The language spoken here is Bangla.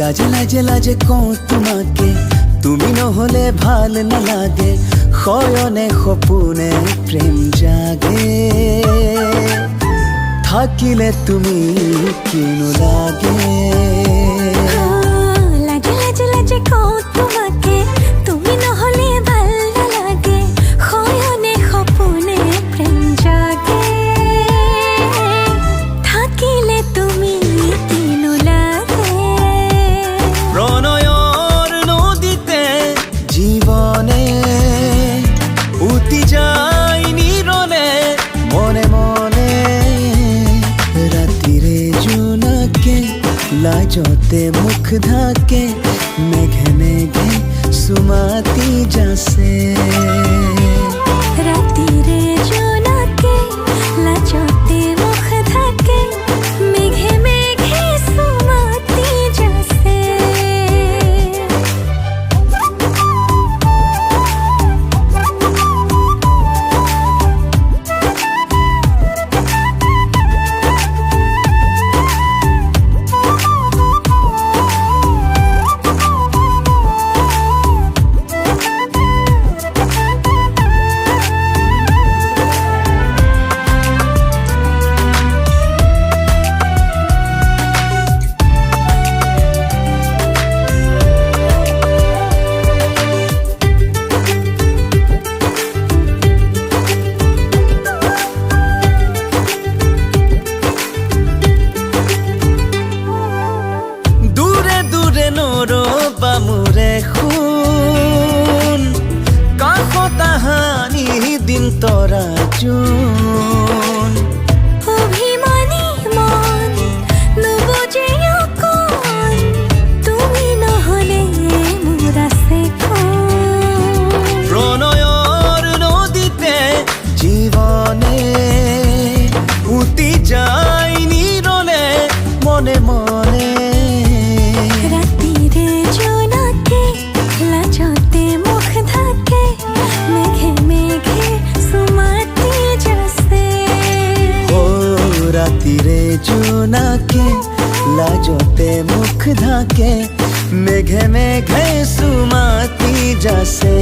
লাজে লাজে লাজে কওঁ তোমাকে, তুমি নহলে ভাল নালাগে। শয়নে সপোনে প্ৰেম জাগে, থাকিলে তুমি কিনো লাগে। লাজে লাজে লাজে কওঁ তোমাকে, তুমি নহলে ভাল নালাগে। শয়নে সপোনে প্ৰেম জাগে, থাকিলে তুমি কিনো লাগে। প্ৰণয়ৰ নদীতে জীৱনে উটি যায় নিৰলে মনে মনে। ৰাতিৰে জোনাকে লাজতে মুখ ঢাকে, মেঘে মেঘে সুমাতি যাছে। রাতিরে জোনাকে লাজতে মুখ থাকে, মেঘে মেঘে সুমাতি যাছে। নৰবা মোৰে শুন, কাষত আহানি দিন তৰা জোন। অভিমানী মন নুবুজে অকণ, তুমি নহলে মোৰ আছে কোন। প্ৰণয়ৰ নদীতে জীৱনে উটি যায় নিৰলে মনে মনে। রাতিরে জোনাকে লাজতে মুখ থাকে, মেঘে মেঘে সুমাতি যাছে। ও রাতিরে জোনাকে লাজতে মুখ ঢাকে, মেঘে মেঘে সুমাতি যাছে।